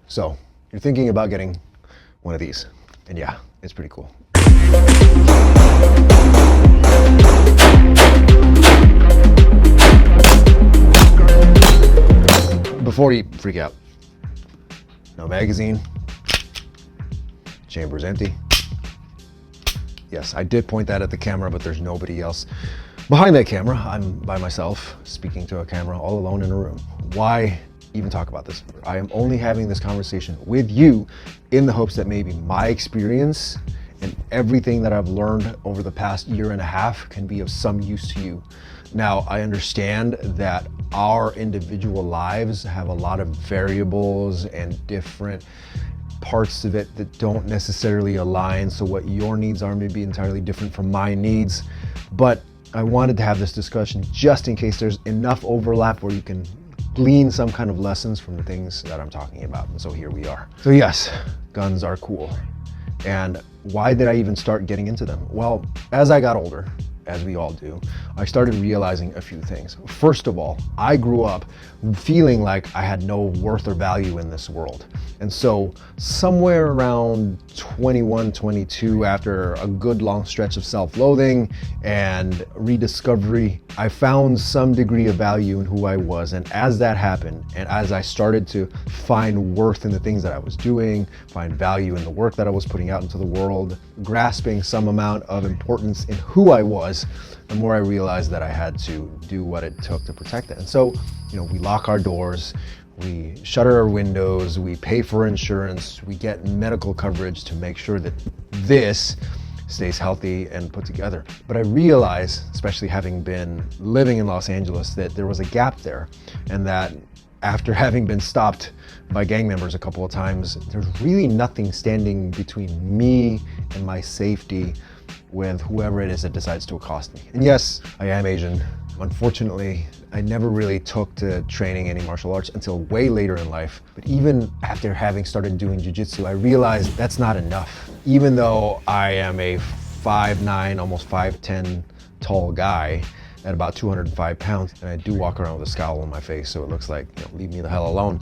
So you're thinking about getting one of these, and yeah, it's pretty cool. Before you freak out, no magazine, chamber's empty. Yes, I did point that at the camera, but there's nobody else behind that camera. I'm by myself, speaking to a camera, all alone in a room. Why even talk about this? I am only having this conversation with you in the hopes that maybe my experience and everything that I've learned over the past year and a half can be of some use to you. Now, I understand that our individual lives have a lot of variables and different parts of it that don't necessarily align. So what your needs are may be entirely different from my needs. But I wanted to have this discussion just in case there's enough overlap where you can glean some kind of lessons from the things that I'm talking about. And so here we are. So yes, guns are cool. And why did I even start getting into them? Well, as I got older, as we all do, I started realizing a few things. First of all, I grew up feeling like I had no worth or value in this world. And so somewhere around 21, 22, after a good long stretch of self-loathing and rediscovery, I found some degree of value in who I was. And as that happened, and as I started to find worth in the things that I was doing, find value in the work that I was putting out into the world, grasping some amount of importance in who I was, the more I realized that I had to do what it took to protect it. And so, we lock our doors, we shutter our windows, we pay for insurance, we get medical coverage to make sure that this stays healthy and put together. But I realized, especially having been living in Los Angeles, that there was a gap there, and that after having been stopped by gang members a couple of times, there's really nothing standing between me and my safety with whoever it is that decides to accost me. And yes, I am Asian. Unfortunately, I never really took to training any martial arts until way later in life. But even after having started doing Jiu-Jitsu, I realized that's not enough. Even though I am a 5'9", almost 5'10" tall guy at about 205 pounds, and I do walk around with a scowl on my face, so it looks like, leave me the hell alone.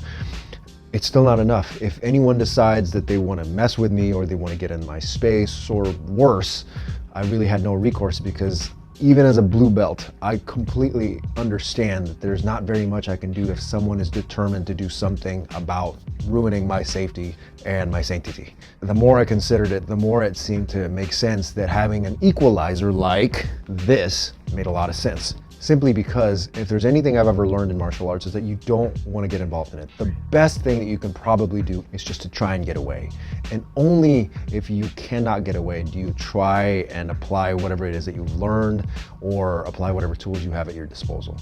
It's still not enough. If anyone decides that they want to mess with me or they want to get in my space, or worse, I really had no recourse, because even as a blue belt, I completely understand that there's not very much I can do if someone is determined to do something about ruining my safety and my sanctity. The more I considered it, the more it seemed to make sense that having an equalizer like this made a lot of sense. Simply because if there's anything I've ever learned in martial arts is that you don't want to get involved in it. The best thing that you can probably do is just to try and get away. And only if you cannot get away do you try and apply whatever it is that you've learned, or apply whatever tools you have at your disposal.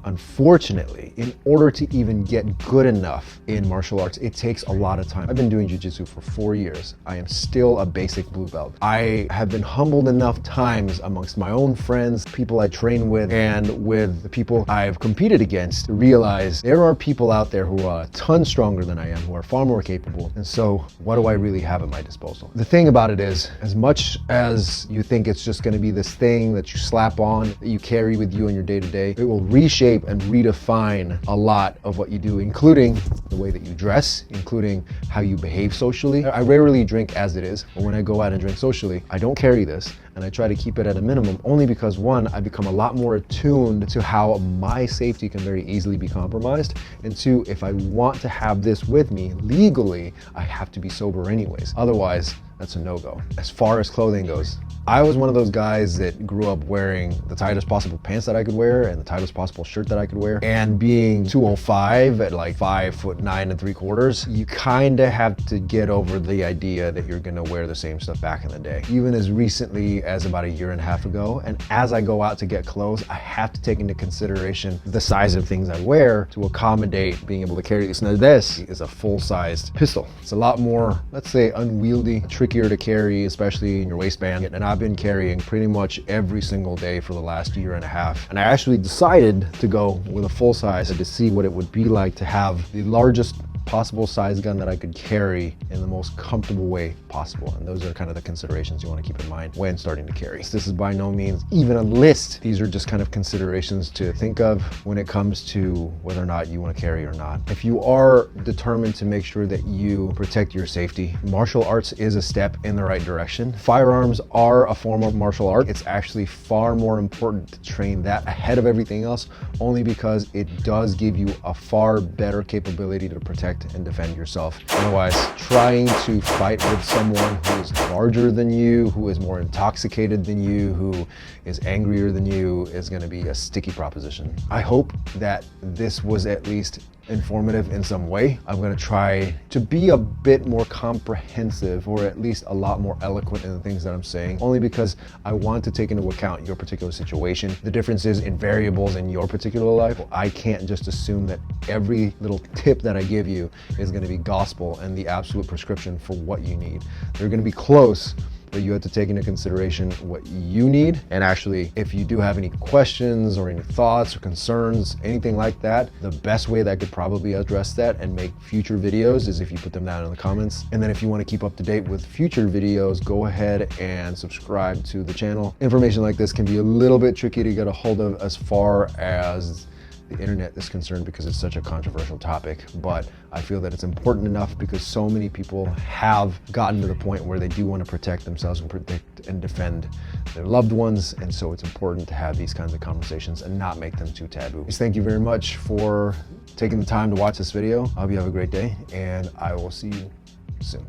Unfortunately, in order to even get good enough in martial arts, it takes a lot of time. I've been doing Jiu-Jitsu for 4 years. I am still a basic blue belt. I have been humbled enough times amongst my own friends, people I train with, and with the people I've competed against, to realize there are people out there who are a ton stronger than I am, who are far more capable. And so what do I really have at my disposal? The thing about it is, as much as you think it's just going to be this thing that you slap on, that you carry with you in your day-to-day, it will reshape and redefine a lot of what you do, including the way that you dress, including how you behave socially. I rarely drink as it is, but when I go out and drink socially, I don't carry this, and I try to keep it at a minimum, only because one, I become a lot more attuned to how my safety can very easily be compromised, and two, if I want to have this with me legally, I have to be sober anyways. Otherwise, that's a no-go. As far as clothing goes, I was one of those guys that grew up wearing the tightest possible pants that I could wear and the tightest possible shirt that I could wear. And being 205 at like 5'9 3/4, you kind of have to get over the idea that you're gonna wear the same stuff back in the day. Even as recently as about a year and a half ago, and as I go out to get clothes, I have to take into consideration the size of things I wear to accommodate being able to carry this. Now this is a full-sized pistol. It's a lot more, let's say, unwieldy, trickier to carry, especially in your waistband. And I've been carrying pretty much every single day for the last year and a half. And I actually decided to go with a full size to see what it would be like to have the largest possible size gun that I could carry in the most comfortable way possible. And those are kind of the considerations you want to keep in mind when starting to carry. This is by no means even a list. These are just kind of considerations to think of when it comes to whether or not you want to carry or not. If you are determined to make sure that you protect your safety, martial arts is a step in the right direction. Firearms are a form of martial art. It's actually far more important to train that ahead of everything else, only because it does give you a far better capability to protect and defend yourself. Otherwise, trying to fight with someone who is larger than you, who is more intoxicated than you, who is angrier than you, is going to be a sticky proposition. I hope that this was at least informative in some way. I'm going to try to be a bit more comprehensive, or at least a lot more eloquent in the things that I'm saying, only because I want to take into account your particular situation, the differences in variables in your particular life. I can't just assume that every little tip that I give you is going to be gospel and the absolute prescription for what you need. They're going to be close, but you have to take into consideration what you need. And actually, if you do have any questions or any thoughts or concerns, anything like that, the best way that I could probably address that and make future videos is if you put them down in the comments. And then if you want to keep up to date with future videos, go ahead and subscribe to the channel. Information like this can be a little bit tricky to get a hold of as far as the internet is concerned, because it's such a controversial topic, but I feel that it's important enough because so many people have gotten to the point where they do want to protect themselves and protect and defend their loved ones, and so it's important to have these kinds of conversations and not make them too taboo. Thank you very much for taking the time to watch this video. I hope you have a great day, and I will see you soon.